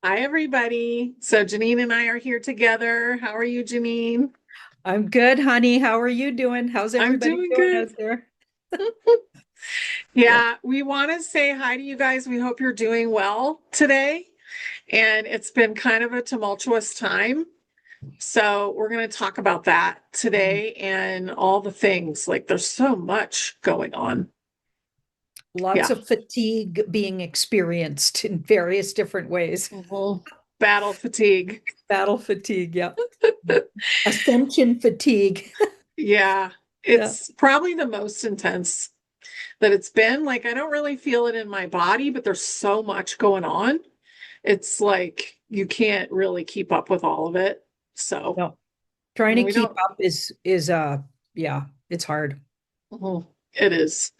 Hi, everybody. So Janine and I are here together. How are you, Janine? I'm good, honey. How are you doing? How's I'm everybody doing doing good. out there? Yeah. Yeah, we want to say hi to you guys. We hope you're doing well today. And it's been kind of a tumultuous time. So we're going to talk about that Mm. today and all the things. Like there's so much going on. Lots Yeah. of fatigue being experienced in various different ways. Mhm. Battle fatigue. Battle fatigue, yeah. Ascension fatigue. Yeah. Yeah. It's probably the most intense that it's been. Like I don't really feel it in my body, but there's so much going on. It's like you can't really keep up with all of it. So, No. Trying and to we keep don't, up is yeah, it's hard. mhm, it is.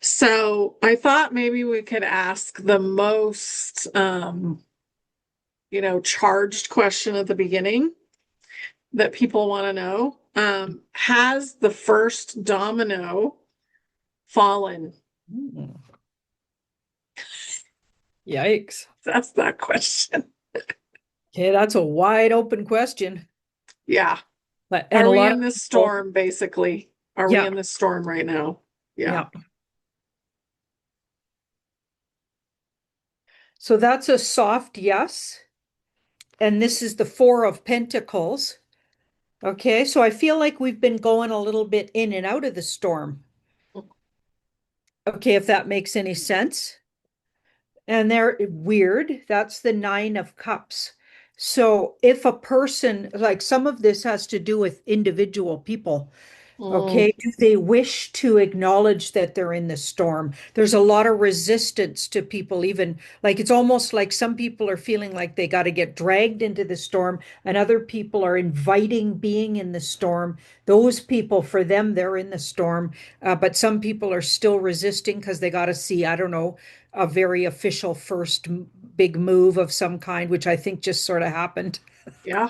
So I thought maybe we could ask the most, charged question at the beginning that people want to know. Has the first domino fallen? Mm. Yikes. That's that question. Okay, that's a wide open question. Yeah. But and Are a we lot in of this people, storm, basically? Are we yeah, in this storm right now? Yeah. yeah. So that's a soft yes. And this is the Four of Pentacles. Okay, so I feel like we've been going a little bit in and out of the storm. Okay, if that makes any sense. And they're weird. That's the Nine of Cups. So if a person, like some of this has to do with individual people. Mm, Okay, do they wish to acknowledge that they're in the storm? There's a lot of resistance to people, even like it's almost like some people are feeling like they got to get dragged into the storm, and other people are inviting being in the storm. Those people, for them, they're in the storm, but some people are still resisting because they got to see, I don't know, a very official first big move of some kind, which I think just sort of happened. yeah.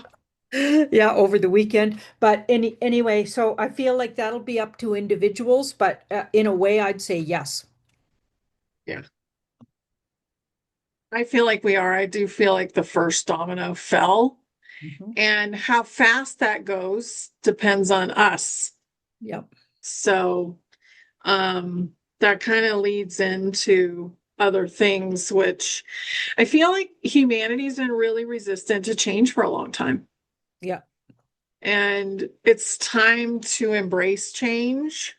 Yeah, over the weekend. But anyway, so I feel like that'll be up to individuals, but in a way, I'd say yes. Yeah. I feel like we are. I do feel like the first domino fell, Mhm. and how fast that goes depends on us. Yep. So, that kind of leads into other things, which I feel like humanity's been really resistant to change for a long time. Yeah. And it's time to embrace change.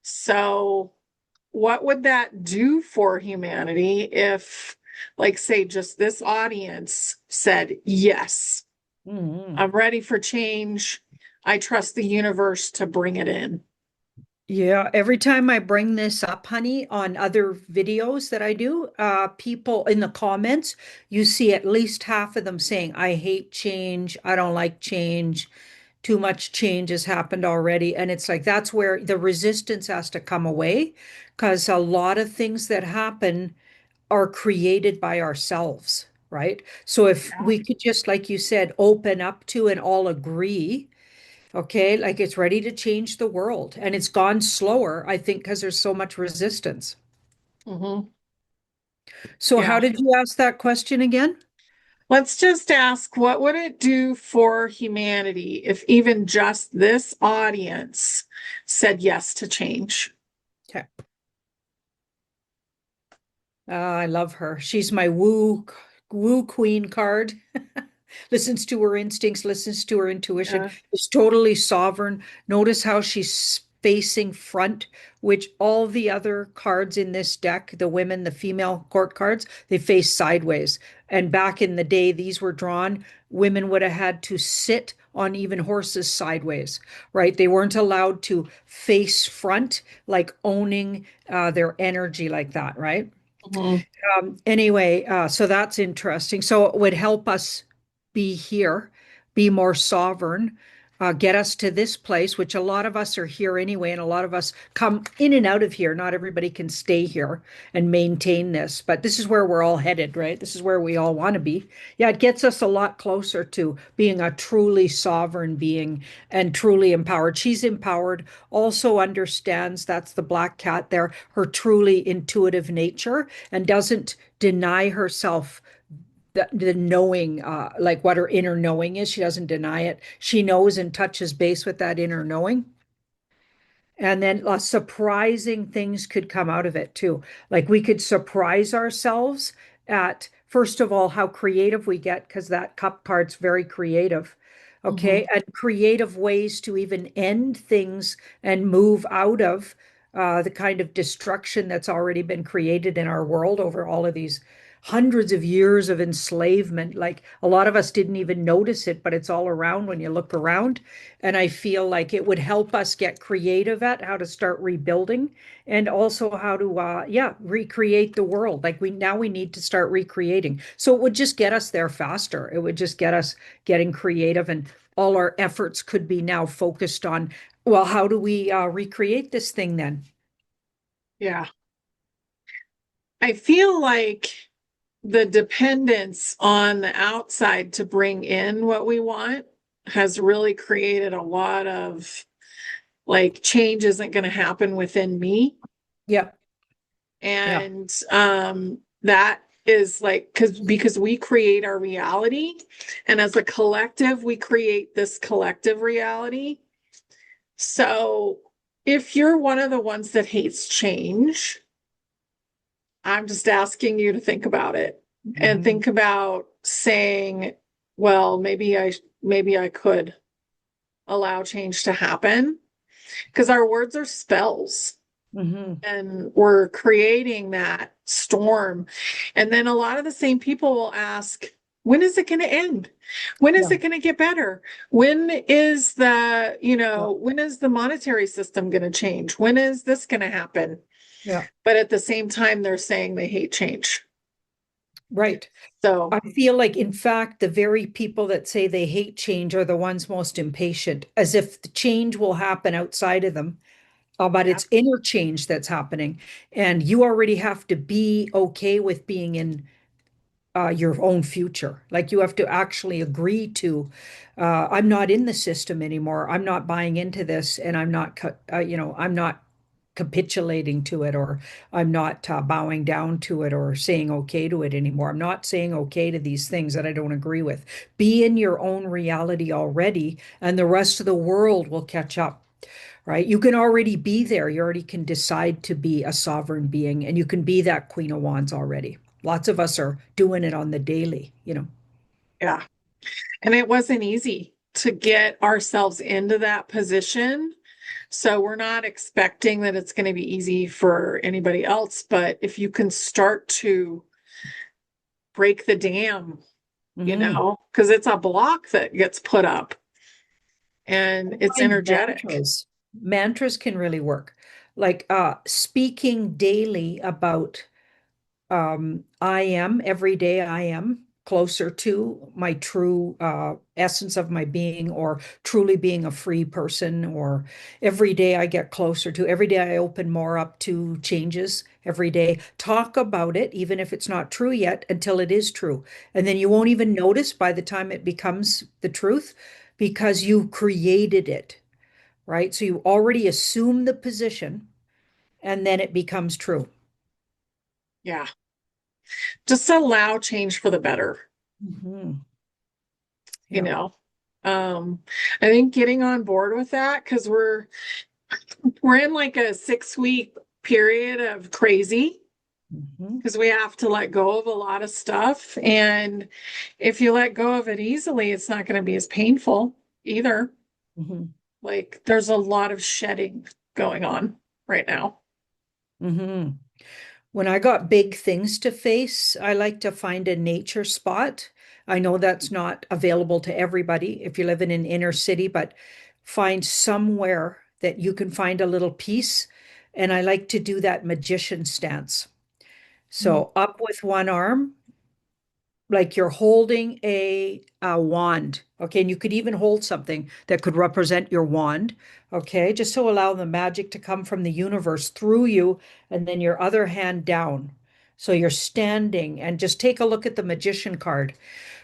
So, what would that do for humanity if, like, say, just this audience said, yes, Mhm. I'm ready for change. I trust the universe to bring it in. Yeah, every time I bring this up, honey, on other videos that I do, people in the comments, you see at least half of them saying, I hate change, I don't like change, too much change has happened already. And it's like that's where the resistance has to come away because a lot of things that happen are created by ourselves, right? So if Yeah. we could just, like you said, open up to and all agree, okay, like it's ready to change the world. And it's gone slower, I think, because there's so much resistance. Hmm. So how Yeah. did you ask that question again? Let's just ask, what would it do for humanity if even just this audience said yes to change? Okay. I love her. She's my woo queen card. Listens to her instincts, listens to her intuition, Yeah. is totally sovereign. Notice how she's facing front, which all the other cards in this deck, the women, the female court cards, they face sideways. And back in the day, these were drawn, women would have had to sit on even horses sideways, right? They weren't allowed to face front, like owning their energy like that, right? Mhm. Anyway, so that's interesting. So it would help us be here, be more sovereign, get us to this place, which a lot of us are here anyway, and a lot of us come in and out of here. Not everybody can stay here and maintain this, but this is where we're all headed, right? This is where we all want to be. Yeah, it gets us a lot closer to being a truly sovereign being and truly empowered. She's empowered, also understands that's the black cat there, her truly intuitive nature, and doesn't deny herself the knowing, like what her inner knowing is. She doesn't deny it. She knows and touches base with that inner knowing. And then surprising things could come out of it too. Like we could surprise ourselves at, first of all, how creative we get, because that cup card's very creative. Okay. Mhm. And creative ways to even end things and move out of the kind of destruction that's already been created in our world over all of these hundreds of years of enslavement. Like a lot of us didn't even notice it, but it's all around when you look around. And I feel like it would help us get creative at how to start rebuilding and also how to, yeah, recreate the world. Like we need to start recreating. So it would just get us there faster. It would just get us getting creative, and all our efforts could be now focused on, well, how do we recreate this thing then? Yeah. I feel like the dependence on the outside to bring in what we want has really created a lot of like change isn't going to happen within me. Yeah, yeah, And that is like because we create our reality, and as a collective we create this collective reality. So if you're one of the ones that hates change, I'm just asking you to think about it and hmm, think about saying, well, maybe I could allow change to happen, because our words are spells hmm, and we're creating that storm. And then a lot of the same people will ask, when is it going to end? When is yeah, it going to get better? When is yeah, when is the monetary system going to change? When is this going to happen? yeah, But at the same time, they're saying they hate change. right. So, I feel like, in fact, the very people that say they hate change are the ones most impatient, as if the change will happen outside of them, but yeah, it's inner change that's happening. And you already have to be okay with being in your own future. Like you have to actually agree to, I'm not in the system anymore. I'm not buying into this, and I'm not, I'm not capitulating to it, or I'm not bowing down to it or saying okay to it anymore. I'm not saying okay to these things that I don't agree with. Be in your own reality already, and the rest of the world will catch up. Right? You can already be there. You already can decide to be a sovereign being, and you can be that Queen of Wands already. Lots of us are doing it on the daily. yeah. And it wasn't easy to get ourselves into that position. So we're not expecting that it's going to be easy for anybody else. But if you can start to break the dam, Hmm. because it's a block that gets put up and it's Find energetic. mantras. Mantras can really work. Like speaking daily about I am every day I am closer to my true essence of my being, or truly being a free person, or every day I get closer to, every day I open more up to changes every day. Talk about it, even if it's not true yet, until it is true. And then you won't even notice by the time it becomes the truth, because you created it, right? So you already assume the position, and then it becomes true. Yeah. Just allow change for the better, Mhm. you Yeah. know. Um, I think getting on board with that, because we're in like a 6 week period of crazy, Mhm. because we have to let go of a lot of stuff. And if you let go of it easily, it's not going to be as painful either. Mhm. Like there's a lot of shedding going on right now. Mhm. When I got big things to face, I like to find a nature spot. I know that's not available to everybody if you live in an inner city, but find somewhere that you can find a little peace. And I like to do that magician stance. Mm. So up with one arm, like you're holding a wand. Okay. And you could even hold something that could represent your wand. Okay. Just to allow the magic to come from the universe through you, and then your other hand down. So you're standing, and just take a look at the magician card,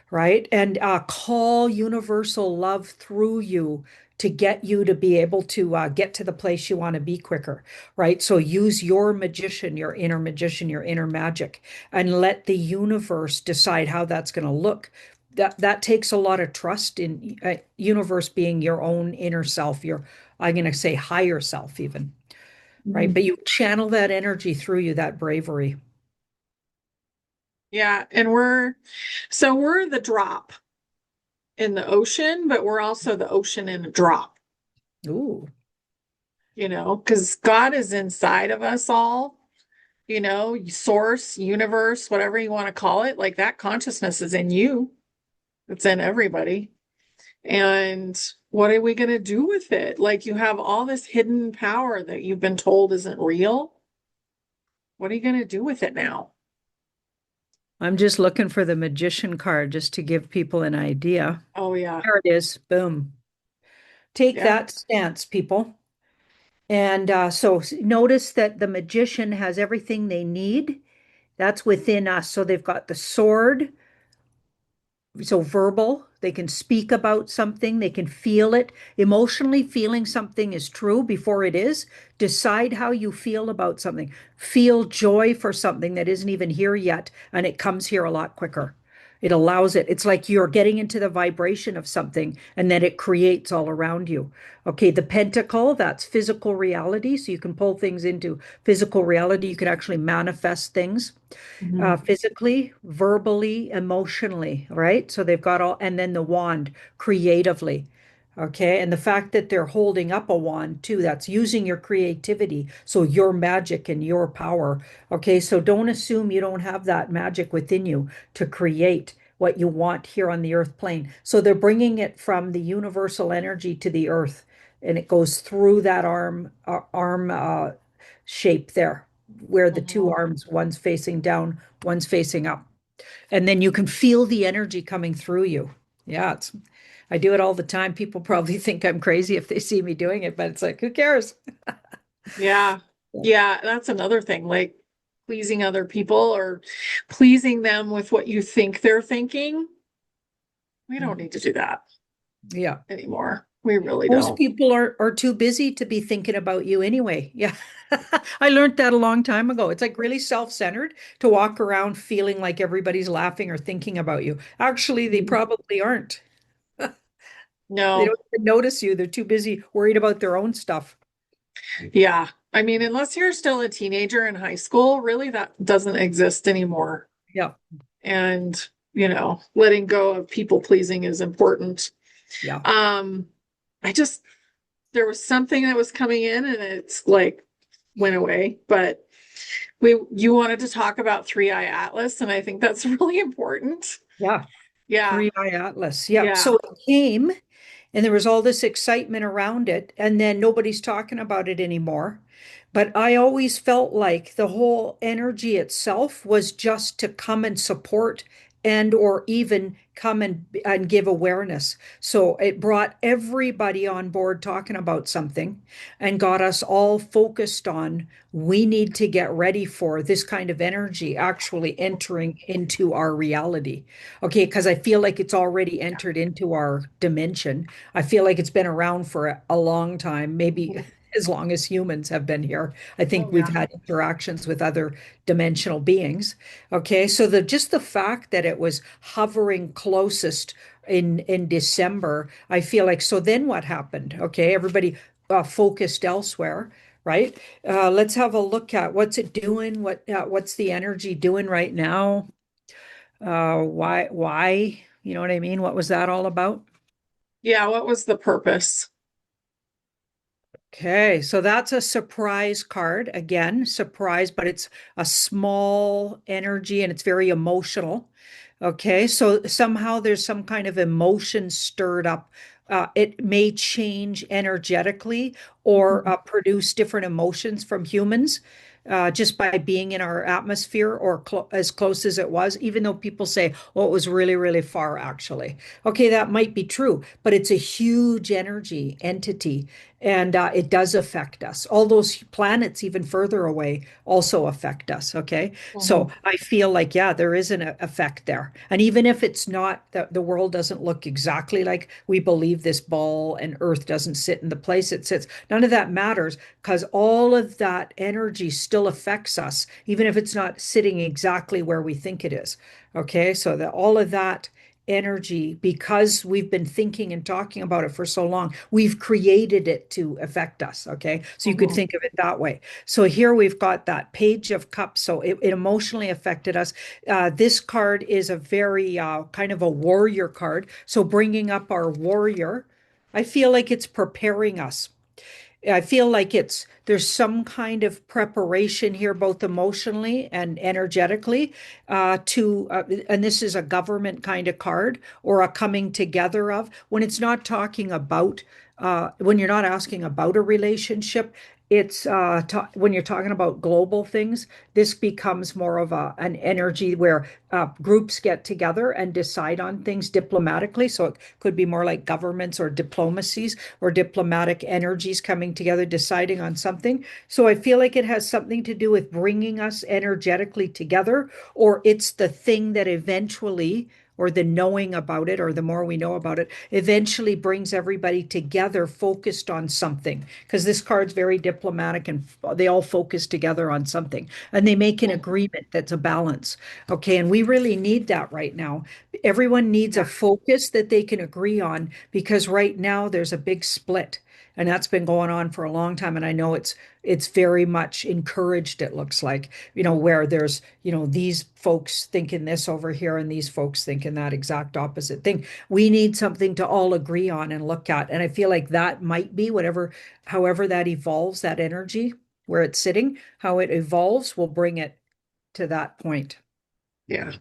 right? And call universal love through you to get you to be able to get to the place you want to be quicker, right? So use your inner magic, and let the universe decide how that's going to look. That takes a lot of trust in universe being your own inner self, your, I'm going to say higher self even, right? Mhm. But you channel that energy through you, that bravery. Yeah, and we're the drop in the ocean, but we're also the ocean in a drop, Ooh, because God is inside of us all, source, universe, whatever you want to call it. Like that consciousness is in you, it's in everybody. And what are we going to do with it? Like you have all this hidden power that you've been told isn't real. What are you going to do with it now? I'm just looking for the magician card just to give people an idea. Oh, yeah. There it is. Boom. Take Yeah. that stance, people. And notice that the magician has everything they need. That's within us. So they've got the sword, so verbal, they can speak about something, they can feel it. Emotionally feeling something is true before it is. Decide how you feel about something. Feel joy for something that isn't even here yet, and it comes here a lot quicker. It allows it. It's like you're getting into the vibration of something, and then it creates all around you. Okay, the pentacle, that's physical reality. So you can pull things into physical reality. You can actually manifest things Mhm. physically, verbally, emotionally, right? So they've got all, and then the wand creatively. Okay. And the fact that they're holding up a wand too, that's using your creativity. So your magic and your power. Okay. So don't assume you don't have that magic within you to create what you want here on the earth plane. So they're bringing it from the universal energy to the earth, and it goes through that arm shape there, where the two Mhm. arms, one's facing down, one's facing up. And then you can feel the energy coming through you. Yeah, I do it all the time. People probably think I'm crazy if they see me doing it, but it's like, who cares? Yeah. Yeah. That's another thing, like pleasing other people or pleasing them with what you think they're thinking. We don't need to do that Yeah. anymore. We really Most don't. people are too busy to be thinking about you anyway. Yeah. I learned that a long time ago. It's like really self-centered to walk around feeling like everybody's laughing or thinking about you. Actually, they Mhm. probably aren't. They No. don't even notice you. They're too busy worried about their own stuff. Yeah. I mean, unless you're still a teenager in high school, really that doesn't exist anymore. Yeah. And, letting go of people pleasing is important. Yeah. Um, I just there was something that was coming in and it's like went away, but you wanted to talk about Three Eye Atlas, and I think that's really important. Yeah. Yeah. Three Eye Atlas. Yep. Yeah. So it came and there was all this excitement around it, and then nobody's talking about it anymore. But I always felt like the whole energy itself was just to come and support and or even come and give awareness. So it brought everybody on board talking about something and got us all focused on we need to get ready for this kind of energy actually entering into our reality. Okay, because I feel like it's already entered into our dimension. I feel like it's been around for a long time, maybe as long as humans have been here. I Oh think we've yeah. had interactions with other dimensional beings. Okay, so just the fact that it was hovering closest in December, I feel like, so then what happened? Okay, everybody focused elsewhere, right? Let's have a look at what's it doing, what's the energy doing right now? Why? You know what I mean? What was that all about? Yeah, what was the purpose? Okay, so that's a surprise card. Again, surprise, but it's a small energy and it's very emotional. Okay, so somehow there's some kind of emotion stirred up. It may change energetically or Mhm. produce different emotions from humans. just by being in our atmosphere or clo as close as it was, even though people say, oh, it was really, really far, actually. Okay, that might be true, but it's a huge energy entity and it does affect us. All those planets even further away also affect us. Okay. So Mhm. I feel like, yeah, there is an effect there. And even if it's not, the world doesn't look exactly like we believe this ball and Earth doesn't sit in the place it sits, none of that matters because all of that energy still affects us, even if it's not sitting exactly where we think it is. Okay. So that all of that energy, because we've been thinking and talking about it for so long, we've created it to affect us. Okay. So you could Mhm. think of it that way. So here we've got that Page of Cups. So it emotionally affected us. This card is a very kind of a warrior card. So bringing up our warrior, I feel like it's preparing us. I feel like there's some kind of preparation here, both emotionally and energetically, and this is a government kind of card or a coming together of when it's not talking about, when you're not asking about a relationship, it's when you're talking about global things, this becomes more of an energy where groups get together and decide on things diplomatically. So it could be more like governments or diplomacies or diplomatic energies coming together, deciding on something. So I feel like it has something to do with bringing us energetically together, or it's the thing that eventually, or the knowing about it, or the more we know about it, eventually brings everybody together focused on something. Because this card's very diplomatic and they all focus together on something and they make an Mhm. agreement that's a balance. Okay. And we really need that right now. Everyone needs a Yeah. focus that they can agree on because right now there's a big split and that's been going on for a long time and I know it's very much encouraged it looks like, where there's, these folks thinking this over here and these folks thinking that exact opposite thing. We need something to all agree on and look at, and I feel like that might be whatever, however that evolves, that energy where it's sitting, how it evolves will bring it to that point. Yeah.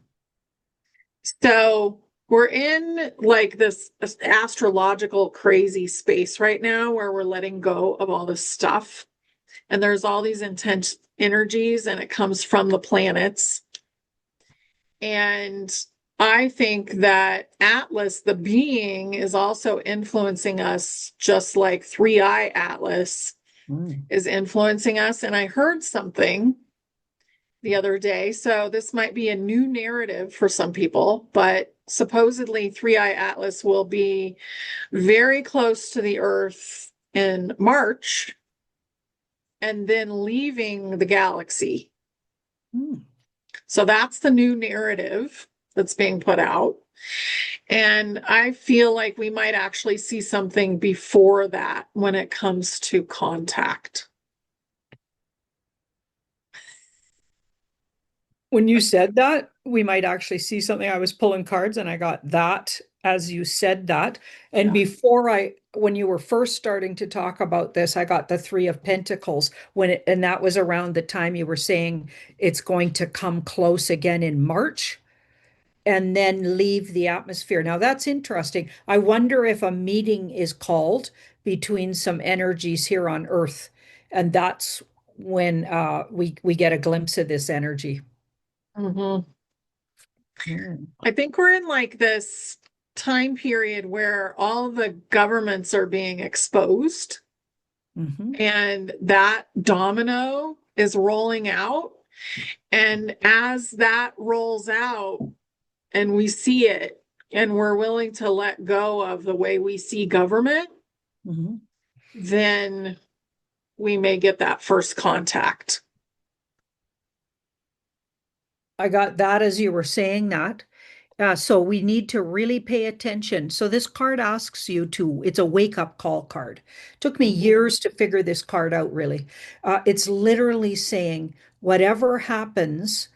So we're in like this astrological crazy space right now where we're letting go of all this stuff. And there's all these intense energies, and it comes from the planets. And I think that Atlas, the being, is also influencing us, just like Three Eye Atlas Mm. is influencing us. And I heard something the other day. So this might be a new narrative for some people, but supposedly Three Eye Atlas will be very close to the Earth in March and then leaving the galaxy. Mm. So that's the new narrative that's being put out. And I feel like we might actually see something before that when it comes to contact. When you said that, we might actually see something. I was pulling cards and I got that as you said that. And Yeah. when you were first starting to talk about this, I got the Three of Pentacles and that was around the time you were saying it's going to come close again in March and then leave the atmosphere. Now that's interesting. I wonder if a meeting is called between some energies here on Earth, and that's when we get a glimpse of this energy. Mhm. Mm. I think we're in like this time period where all the governments are being exposed, Mhm. and that domino is rolling out. And as that rolls out and we see it and we're willing to let go of the way we see government, Mhm. then we may get that first contact. I got that as you were saying that. So we need to really pay attention. So this card asks you to, it's a wake up call card. Took me Mhm. years to figure this card out, really. It's literally saying, whatever happens,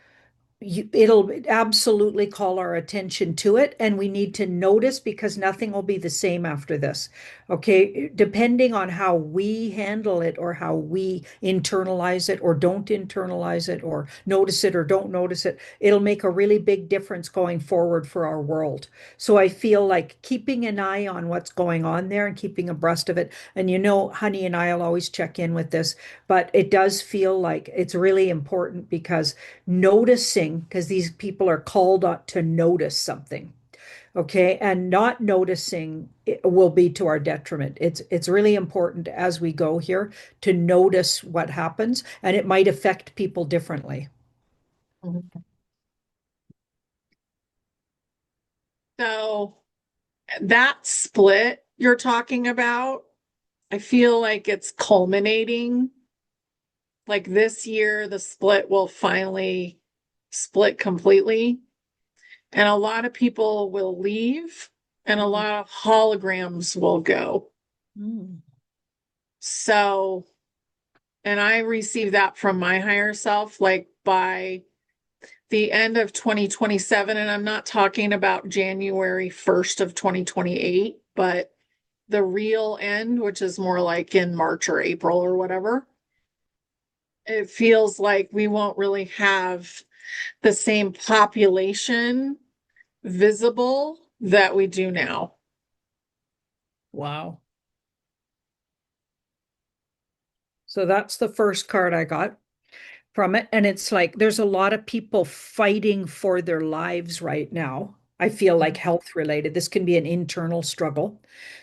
it'll absolutely call our attention to it. And we need to notice because nothing will be the same after this. Okay, depending on how we handle it or how we internalize it or don't internalize it or notice it or don't notice it, it'll make a really big difference going forward for our world. So I feel like keeping an eye on what's going on there and keeping abreast of it. And Honey and I'll always check in with this, but it does feel like it's really important because noticing, because these people are called on to notice something. Okay, and not noticing it will be to our detriment. It's really important as we go here to notice what happens, and it might affect people differently. Mhm. So that split you're talking about, I feel like it's culminating. Like this year, the split will finally split completely, and a lot of people will leave, and a Mm. lot of holograms will go. Mm. So, and I received that from my higher self, like by the end of 2027. And I'm not talking about January 1st of 2028, but the real end, which is more like in March or April or whatever. It feels like we won't really have the same population visible that we do now. Wow. So that's the first card I got from it. And it's like there's a lot of people fighting for their lives right now. I feel like health related. This can be an internal struggle.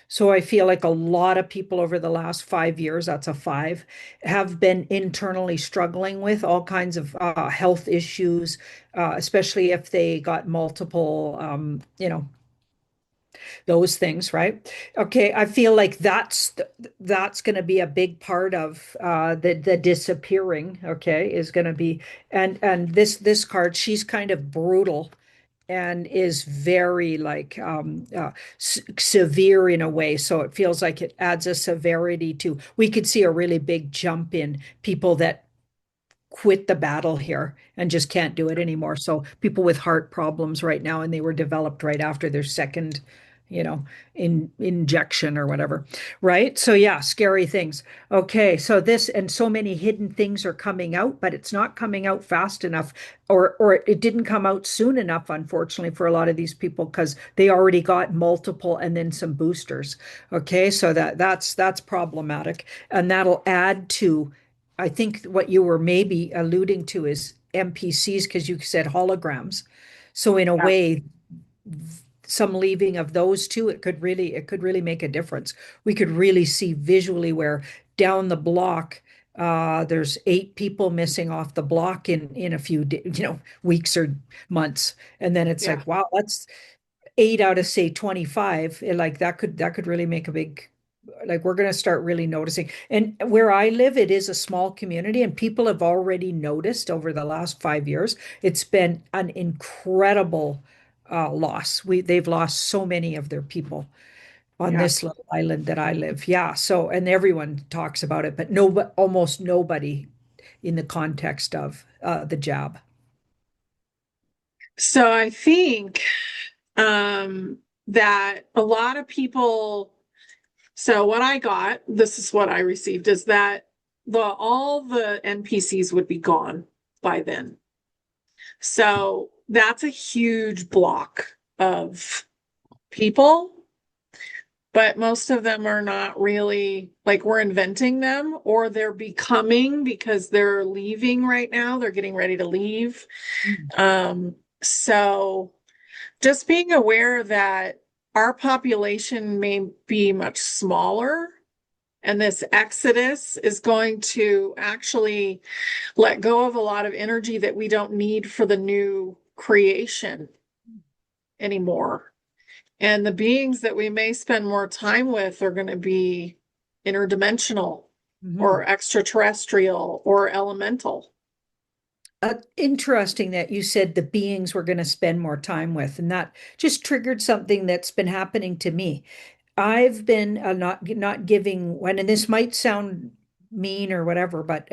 So I feel like a lot of people over the last 5 years, that's a five, have been internally struggling with all kinds of health issues, especially if they got multiple, those things, right? Okay, I feel like that's going to be a big part of the disappearing. Okay, is going to be and this card, she's kind of brutal and is very like severe in a way. So it feels like it adds a severity to. We could see a really big jump in people that quit the battle here and just can't do it anymore. So people with heart problems right now, and they were developed right after their second, injection or whatever. Right? So yeah, scary things. Okay, so this and so many hidden things are coming out, but it's not coming out fast enough, or it didn't come out soon enough, unfortunately, for a lot of these people because they already got multiple and then some boosters. Okay, so that's problematic, and that'll add to I think what you were maybe alluding to is NPCs because you said holograms. So in a Yeah. way, some leaving of those two, it could really make a difference. We could really see visually where down the block, there's 8 people missing off the block in a few weeks or months, and then it's Yeah. like, wow, that's 8 out of say 25. Like that could really make a big like we're going to start really noticing. And where I live, it is a small community, and people have already noticed over the last 5 years. It's been an incredible loss. They've lost so many of their people on Yeah. this little island that I live. Yeah. So, and everyone talks about it, but no, almost nobody in the context of the jab. So I think that a lot of people, so what I got, this is what I received, is that all the NPCs would be gone by then. So that's a huge block of people, but most of them are not really like we're inventing them or they're becoming because they're leaving right now. They're getting ready to leave. Mm. So just being aware that our population may be much smaller, and this exodus is going to actually let go of a lot of energy that we don't need for the new creation anymore. And the beings that we may spend more time with are going to be interdimensional Mhm. or extraterrestrial or elemental. Interesting that you said the beings we're going to spend more time with, and that just triggered something that's been happening to me. I've been not giving when, and this might sound mean or whatever, but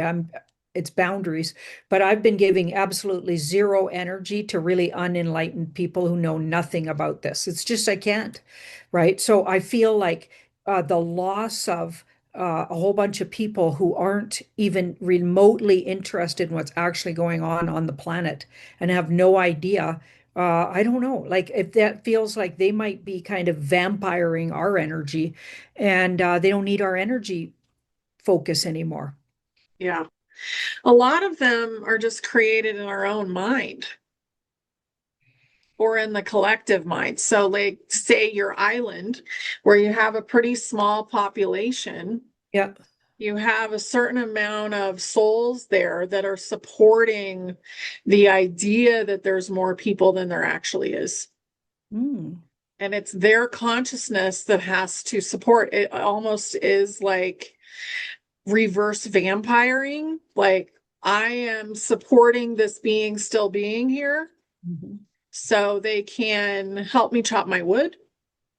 it's boundaries. But I've been giving absolutely zero energy to really unenlightened people who know nothing about this. It's just I can't, right? So I feel like the loss of a whole bunch of people who aren't even remotely interested in what's actually going on the planet and have no idea. I don't know, like if that feels like they might be kind of vampiring our energy and they don't need our energy focus anymore. Yeah. A lot of them are just created in our own mind or in the collective mind. So, like, say your island, where you have a pretty small population, Yeah. you have a certain amount of souls there that are supporting the idea that there's more people than there actually is. Mm. And it's their consciousness that has to support it. Almost is like reverse vampiring. Like, I am supporting this being still being here Mhm. so they can help me chop my wood,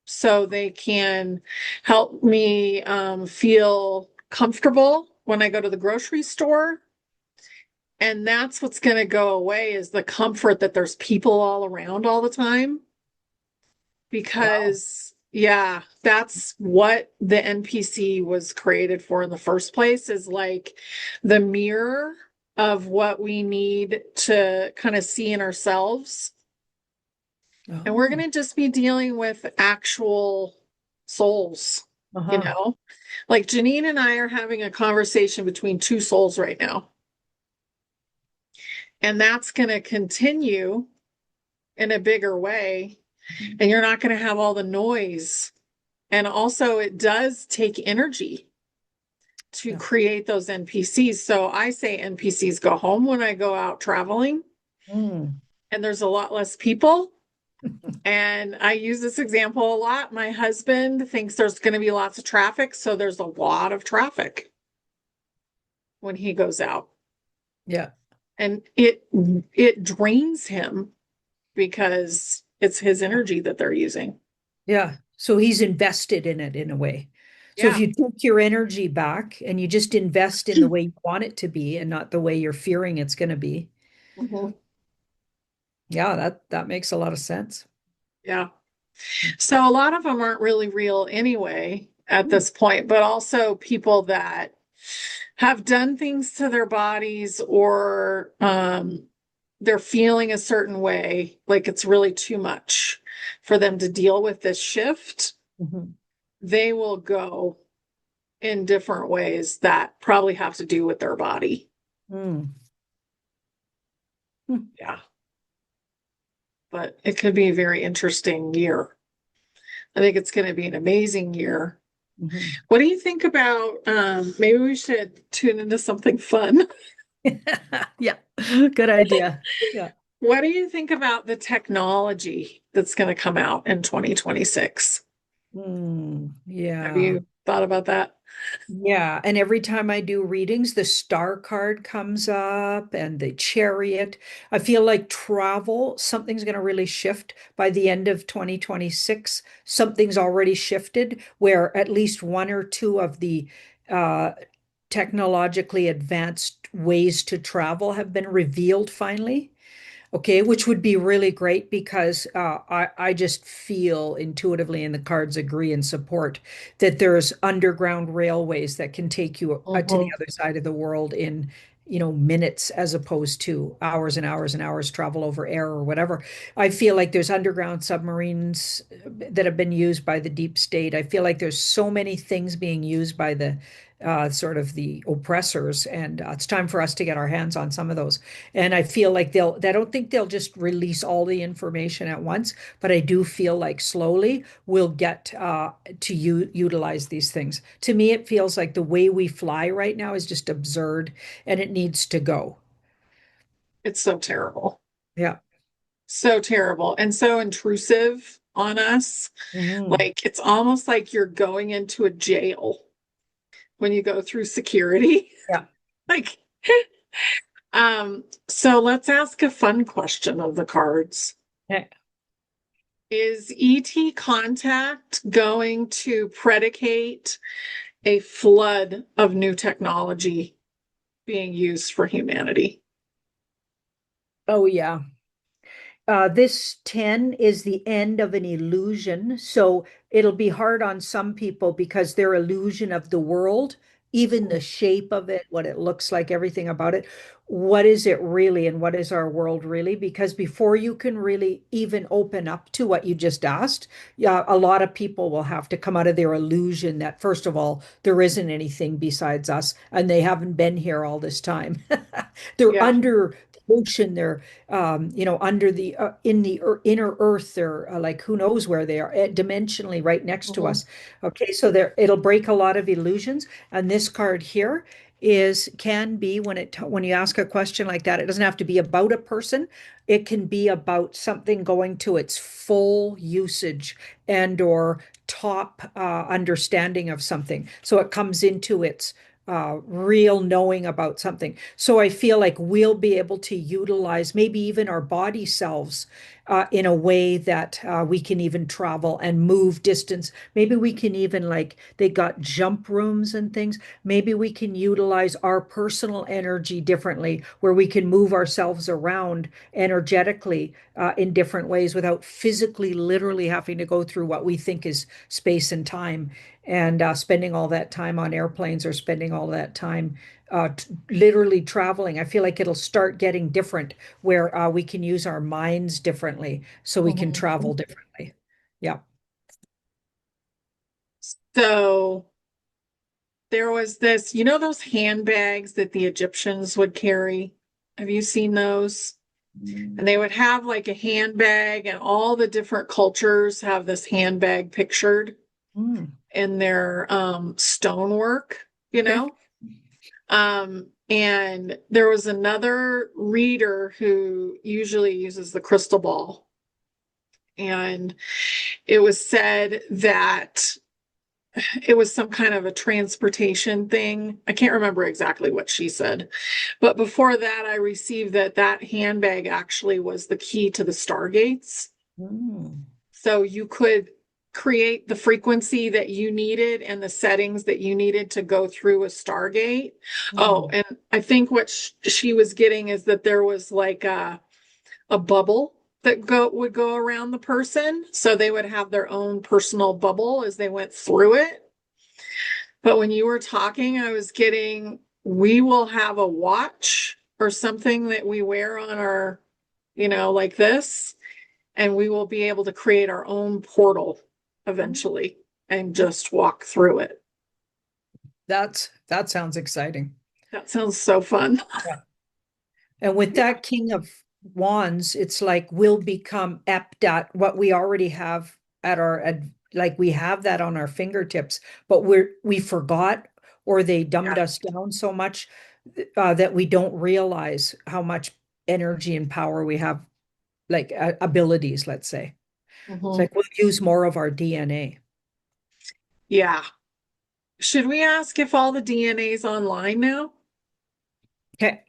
so they can help me feel comfortable when I go to the grocery store. And that's what's going to go away is the comfort that there's people all around all the time. Wow. Because, yeah, that's what the NPC was created for in the first place is like the mirror of what we need to kind of see in ourselves. And we're Oh. going to just be dealing with actual souls, you Uh-huh. know? Like Janine and I are having a conversation between two souls right now. And that's going to continue in a bigger way. Mhm. And you're not going to have all the noise. And also, it does take energy to Yeah. create those NPCs. So I say NPCs go home when I go out traveling, Mm. and there's a lot less people. And I use this example a lot. My husband thinks there's going to be lots of traffic, so there's a lot of traffic when he goes out. Yeah. And it drains him because it's his energy that they're using. Yeah. So he's invested in it in a way. So if Yeah. you take your energy back and you just invest in the way you want it to be and not the way you're fearing it's going to be, Mhm. yeah, that makes a lot of sense. Yeah. So a lot of them aren't really real anyway at Hmm. this point, but also people that have done things to their bodies or they're feeling a certain way, like it's really too much for them to deal with this shift. Mhm. They will go in different ways that probably have to do with their body. Mm. Hmm. Yeah. But it could be a very interesting year. I think it's going to be an amazing year. Mhm. What do you think about maybe we should tune into something fun? Yeah, good idea. Yeah. What do you think about the technology that's going to come out in 2026? Mm. Have Yeah. you thought about that? Yeah, and every time I do readings, the star card comes up and the chariot. I feel like travel, something's going to really shift by the end of 2026. Something's already shifted where at least one or two of the uh, technologically advanced ways to travel have been revealed finally. Okay, which would be really great because I just feel intuitively, and the cards agree and support that there's underground railways that can take you to the Mhm. other side of the world in, minutes as opposed to hours and hours and hours travel over air or whatever. I feel like there's underground submarines that have been used by the deep state. I feel like there's so many things being used by the sort of the oppressors, and it's time for us to get our hands on some of those. And I feel like I don't think they'll just release all the information at once, but I do feel like slowly we'll get to utilize these things. To me, it feels like the way we fly right now is just absurd and it needs to go. It's so terrible. Yeah. So terrible and so intrusive on us. Hmm. Like it's almost like you're going into a jail when you go through security. Yeah. Like, so let's ask a fun question of the cards. Okay. Is ET contact going to predicate a flood of new technology being used for humanity? Oh, yeah. This 10 is the end of an illusion. So it'll be hard on some people because their illusion of the world, even the shape of it, what it looks like, everything about it, what is it really and what is our world really? Because before you can really even open up to what you just asked, yeah, a lot of people will have to come out of their illusion that, first of all, there isn't anything besides us and they haven't been here all this time. They're Yeah. under ocean, they're under the in the inner earth, they're like who knows where they are, dimensionally right next to Mhm. us. Okay, so there it'll break a lot of illusions. And this card here is can be when you ask a question like that, it doesn't have to be about a person. It can be about something going to its full usage and or top understanding of something. So it comes into its real knowing about something. So I feel like we'll be able to utilize maybe even our body selves in a way that we can even travel and move distance. Maybe we can even, like, they got jump rooms and things. Maybe we can utilize our personal energy differently, where we can move ourselves around energetically in different ways without physically, literally having to go through what we think is space and time and spending all that time on airplanes or spending all that time literally traveling. I feel like it'll start getting different where we can use our minds differently so we can travel Mhm. differently. Yeah. So there was this, those handbags that the Egyptians would carry? Have you seen those? And they would have like a handbag, and all the different cultures have this handbag pictured Mm. in their stonework, you Okay. know? And there was another reader who usually uses the crystal ball. And it was said that it was some kind of a transportation thing. I can't remember exactly what she said. But before that, I received that handbag actually was the key to the stargates. Mm. So you could create the frequency that you needed and the settings that you needed to go through a Stargate. Oh, Mm. and I think what she was getting is that there was like a bubble that would go around the person, so they would have their own personal bubble as they went through it. But when you were talking, I was getting, we will have a watch or something that we wear on our, like this, and we will be able to create our own portal eventually and just walk through it. That sounds exciting. That sounds so fun. Yeah. And with Yeah. that King of Wands, it's like we'll become apt at what we already have at like we have that on our fingertips, but we forgot or they dumbed Yeah. us down so much that we don't realize how much energy and power we have, like abilities, let's say. It's Mhm. like we'll use more of our DNA. Yeah. Should we ask if all the DNA is online now? Okay.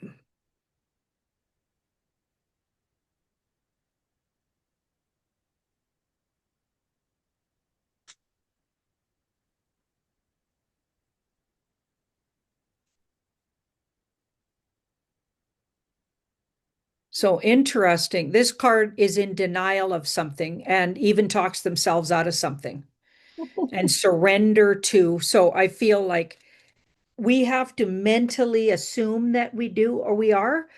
So interesting. This card is in denial of something and even talks themselves out of something and surrender to. So I feel like we have to mentally assume that we do or we are.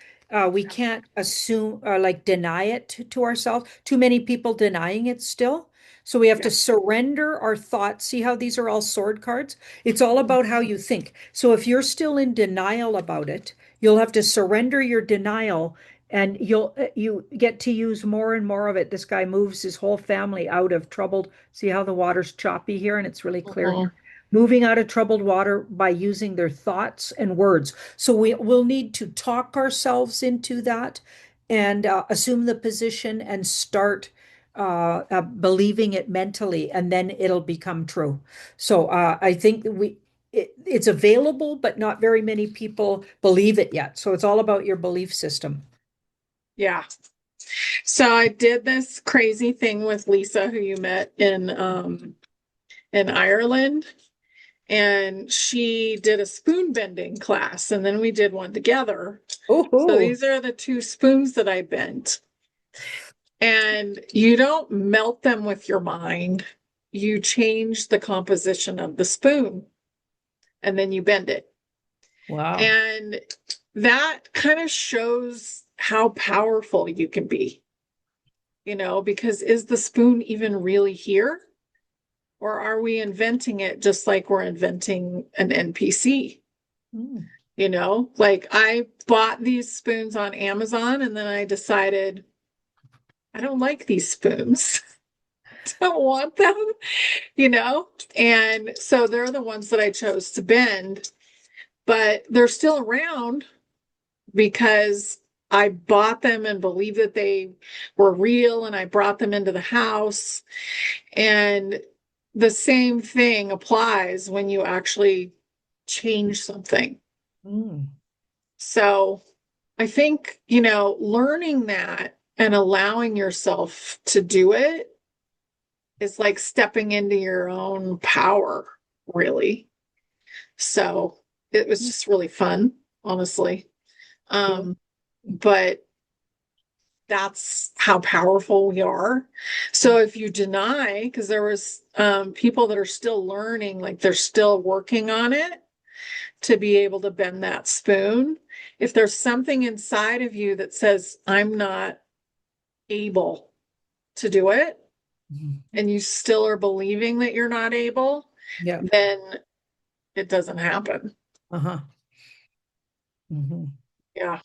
We can't assume or like deny it to ourselves. Too many people denying it still. So we have Yeah. to surrender our thoughts. See how these are all sword cards? It's all about how you think. So if you're still in denial about it, you'll have to surrender your denial and you get to use more and more of it. This guy moves his whole family out of troubled. See how the water's choppy here and it's really clear Mhm. here, moving out of troubled water by using their thoughts and words. So we will need to talk ourselves into that and assume the position and start believing it mentally, and then it'll become true. So I think it's available, but not very many people believe it yet. So it's all about your belief system. Yeah. So I did this crazy thing with Lisa, who you met in Ireland, and she did a spoon bending class, and then we did one together. So Oh, these are the two spoons that I bent. And you don't melt them with your mind. You change the composition of the spoon and then you bend it. Wow. And that kind of shows how powerful you can be, because is the spoon even really here? Or are we inventing it just like we're inventing an NPC? Mm. Like I bought these spoons on Amazon and then I decided I don't like these spoons. Don't want them, you know? And so they're the ones that I chose to bend, but they're still around because I bought them and believed that they were real and I brought them into the house. And the same thing applies when you actually change something. Mm. So I think, learning that and allowing yourself to do it is like stepping into your own power, really. So it was just really fun, honestly. Cool. But that's how powerful we are. So if you deny, because there was people that are still learning, like they're still working on it to be able to bend that spoon. If there's something inside of you that says, I'm not able to do it, Mhm. and you still are believing that you're not able, Yeah. then it doesn't happen. Uh-huh. Hmm. Yeah,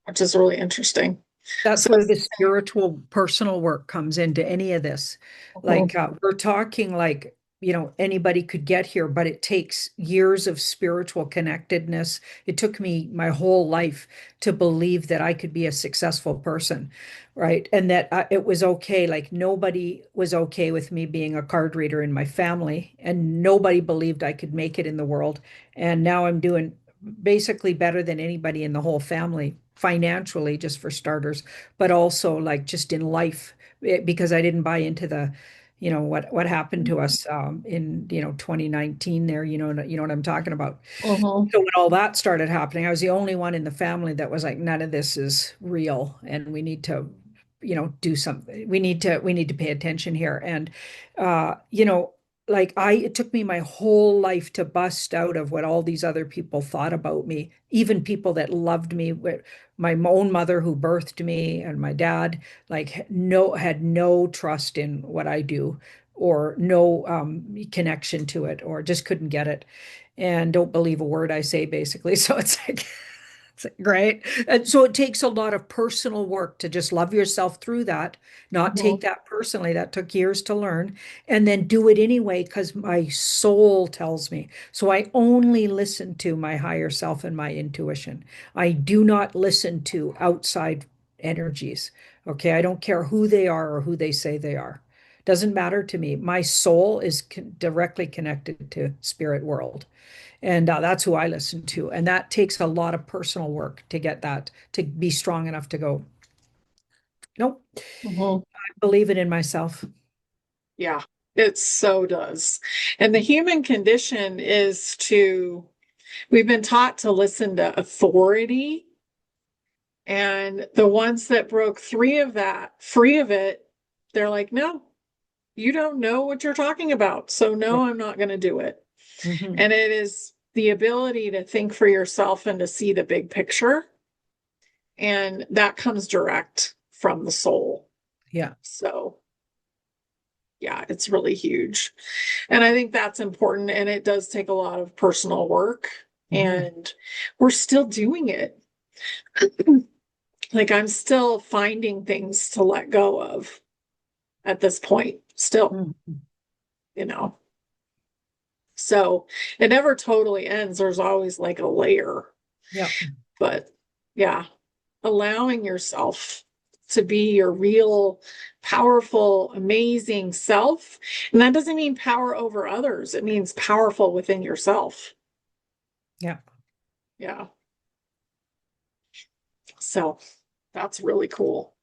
which is really interesting. That's So, where the spiritual personal work comes into any of this. mhm, Like we're talking like, anybody could get here, but it takes years of spiritual connectedness. It took me my whole life to believe that I could be a successful person, right? And that it was okay. Like nobody was okay with me being a card reader in my family, and nobody believed I could make it in the world. And now I'm doing basically better than anybody in the whole family financially, just for starters, but also like just in life, because I didn't buy into the, what happened to us in 2019 there, what I'm talking about. mhm, So when all that started happening, I was the only one in the family that was like, none of this is real, and we need to, do something. We need to pay attention here. And like it took me my whole life to bust out of what all these other people thought about me, even people that loved me. My own mother who birthed me and my dad, like had no trust in what I do, or no connection to it, or just couldn't get it, and don't believe a word I say, basically. So it's like, it's like, great. And so it takes a lot of personal work to just love yourself through that, not mhm, take that personally. That took years to learn, and then do it anyway because my soul tells me. So I only listen to my higher self and my intuition. I do not listen to outside energies. Okay. I don't care who they are or who they say they are. Doesn't matter to me. My soul is directly connected to spirit world. And that's who I listen to. And that takes a lot of personal work to get that, to be strong enough to go, nope, mhm. I believe it in myself. Yeah, it so does. And the human condition is we've been taught to listen to authority. And the ones that broke free of it, they're like, no, you don't know what you're talking about. So, Yeah. no, I'm not going to do it. Hmm. And it is the ability to think for yourself and to see the big picture. And that comes direct from the soul. Yeah. So, yeah, it's really huge. And I think that's important. And it does take a lot of personal work. Hmm. And we're still doing it. Like, I'm still finding things to let go of at this point, still, Hmm. you know. So it never totally ends. There's always like a layer. Yeah. But yeah, allowing yourself to be your real, powerful, amazing self. And that doesn't mean power over others, it means powerful within yourself. Yeah. Yeah. So that's really cool.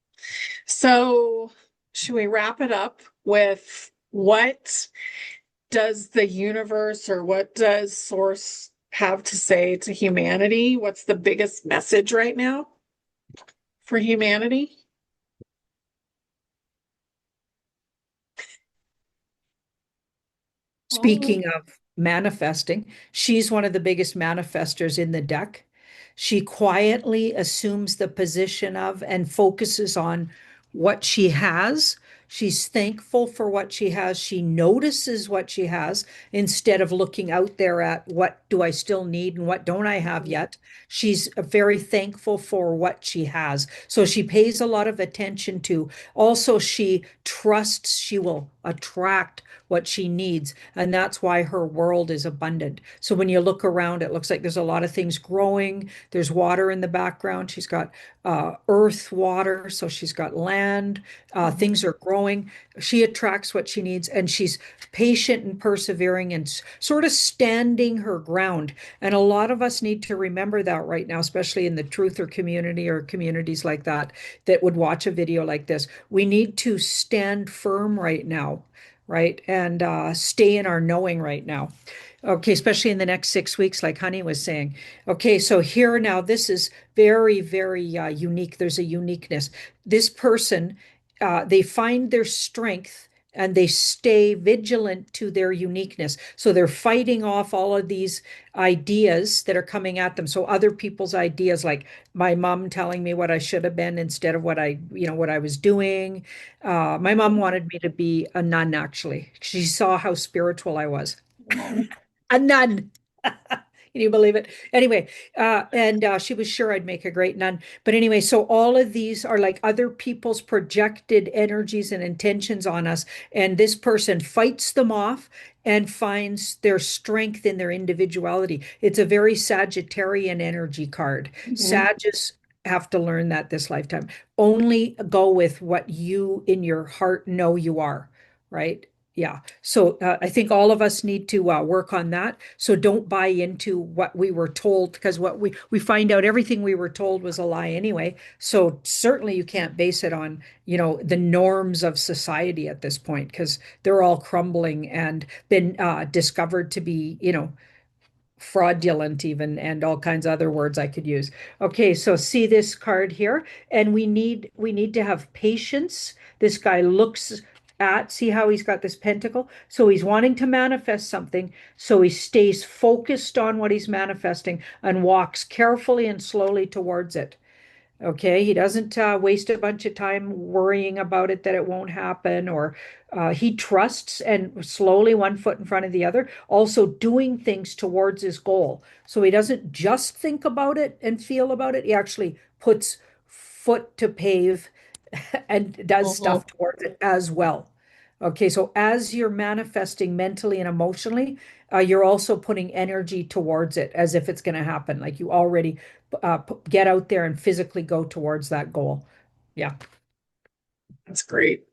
So, should we wrap it up with what does the universe or what does Source have to say to humanity? What's the biggest message right now for humanity? Oh. Speaking of manifesting, she's one of the biggest manifestors in the deck. She quietly assumes the position of and focuses on what she has. She's thankful for what she has. She notices what she has instead of looking out there at what do I still need and what don't I have yet. She's very thankful for what she has. So she pays a lot of attention to. Also, she trusts she will attract what she needs. And that's why her world is abundant. So when you look around, it looks like there's a lot of things growing. There's water in the background. She's got earth, water. So she's got land. Things Mhm. are growing. She attracts what she needs, and she's patient and persevering and sort of standing her ground. And a lot of us need to remember that right now, especially in the truther community or communities like that, that would watch a video like this. We need to stand firm right now, right? And stay in our knowing right now. Okay, especially in the next 6 weeks, like Honey was saying. Okay, so here now, this is very, very unique. There's a uniqueness. This person, they find their strength and they stay vigilant to their uniqueness. So they're fighting off all of these ideas that are coming at them. So other people's ideas, like my mom telling me what I should have been instead of what I was doing. My mom wanted me to be a nun, actually. She saw how spiritual I was. Oh. A nun. Can you believe it? Anyway, and she was sure I'd make a great nun. But anyway, so all of these are like other people's projected energies and intentions on us. And this person fights them off and finds their strength in their individuality. It's a very Sagittarian energy card. Mhm. Sagittarius have to learn that this lifetime. Only go with what you in your heart know you are, right? Yeah. So I think all of us need to work on that. So don't buy into what we were told, because what we find out everything we were told was a lie anyway. So certainly you can't base it on, the norms of society at this point, because they're all crumbling and been discovered to be, fraudulent even, and all kinds of other words I could use. Okay, so see this card here, and we need to have patience. This guy looks at, see how he's got this pentacle? So he's wanting to manifest something, so he stays focused on what he's manifesting and walks carefully and slowly towards it. Okay, he doesn't waste a bunch of time worrying about it that it won't happen, or he trusts and slowly one foot in front of the other, also doing things towards his goal. So he doesn't just think about it and feel about it. He actually puts foot to pave and does Mhm. stuff towards it as well. Okay, so as you're manifesting mentally and emotionally, you're also putting energy towards it as if it's going to happen. Like you already get out there and physically go towards that goal. Yeah. That's great.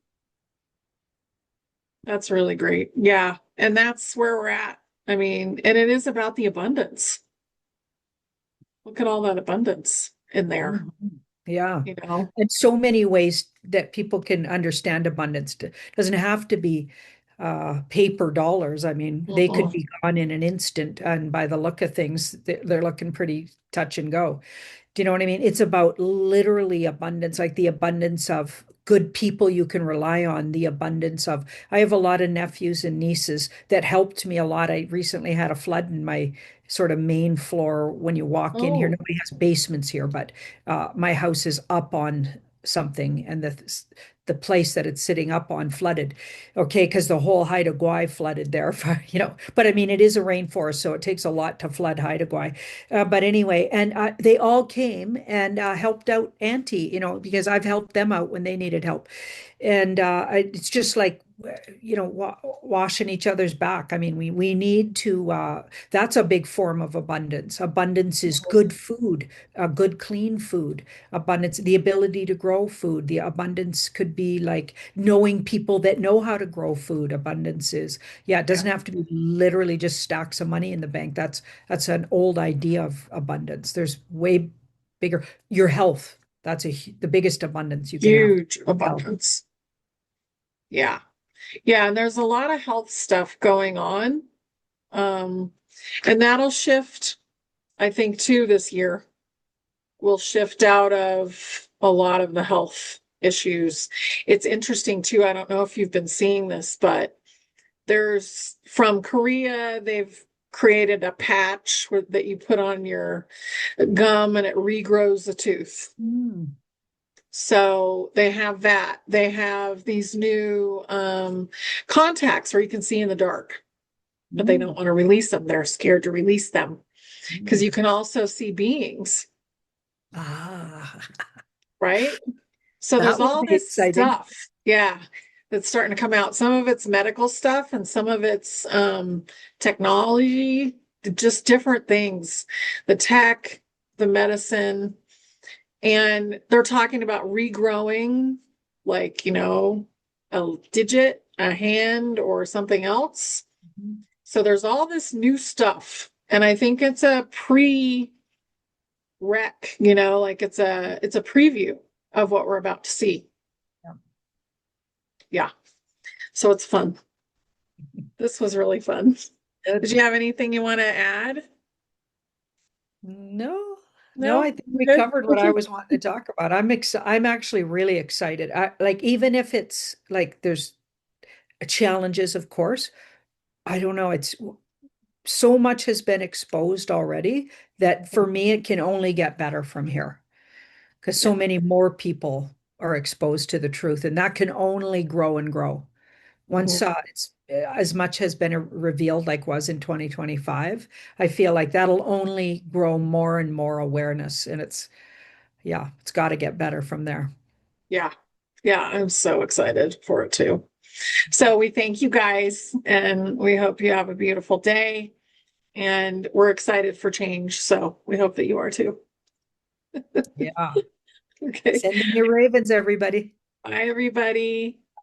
That's really great. Yeah. And that's where we're at. I mean, and it is about the abundance. Look at all that abundance in there, Mhm. Yeah. you know? And so many ways that people can understand abundance. It doesn't have to be paper dollars. I mean, they could Mhm. be gone in an instant. And by the look of things, they're looking pretty touch and go. Do you know what I mean? It's about literally abundance, like the abundance of good people you can rely on, the abundance of. I have a lot of nephews and nieces that helped me a lot. I recently had a flood in my sort of main floor. When you walk in here, Oh, nobody has basements here, but my house is up on something, and the place that it's sitting up on flooded. Okay, because the whole Haida Gwaii flooded there, But I mean, it is a rainforest, so it takes a lot to flood Haida Gwaii. But anyway, and they all came and helped out Auntie, because I've helped them out when they needed help. And it's just like, washing each other's back. I mean, we need to, that's a big form of abundance. Abundance is mhm. good food, good, clean food. Abundance, the ability to grow food. The abundance could be like knowing people that know how to grow food. Abundance is, yeah, it Yeah. doesn't have to be literally just stacks of money in the bank. That's an old idea of abundance. There's way bigger. Your health. That's the biggest abundance you can have. Huge Health. abundance. Yeah. Yeah. And there's a lot of health stuff going on. Um, and that'll shift, I think, too, this year. We'll shift out of a lot of the health issues. It's interesting too. I don't know if you've been seeing this, but There's from Korea, they've created a patch that you put on your gum and it regrows the tooth. Mm. So they have that. They have these new contacts where you can see in the dark, but they Mm. don't want to release them. They're scared to release them because Mm. you can also see beings, Ah, right? So that there's will all be this exciting. stuff, yeah, that's starting to come out. Some of it's medical stuff and some of it's technology, just different things, the tech, the medicine, and they're talking about regrowing, like, a digit, a hand, or something else. Mhm. So there's all this new stuff, and I think it's a pre-rec, like it's a preview of what we're about to see. Yeah. Yeah. So it's fun. This was really fun. Did Good. you have anything you want to add? No, no, I No? think we Good. covered what I Okay. was wanting to talk about. I'm actually really excited. Like even if it's like there's challenges, of course. I don't know. It's so much has been exposed already that for me it can only get better from here because Yeah. so many more people are exposed to the truth, and that can only grow and grow. Once Mhm. it's as much has been revealed like was in 2025, I feel like that'll only grow more and more awareness, and it's got to get better from there. Yeah. Yeah. I'm so excited for it too. So we thank you guys and we hope you have a beautiful day. And we're excited for change. So we hope that you are too. Yeah. Okay. Send in your ravens, everybody. Bye, everybody.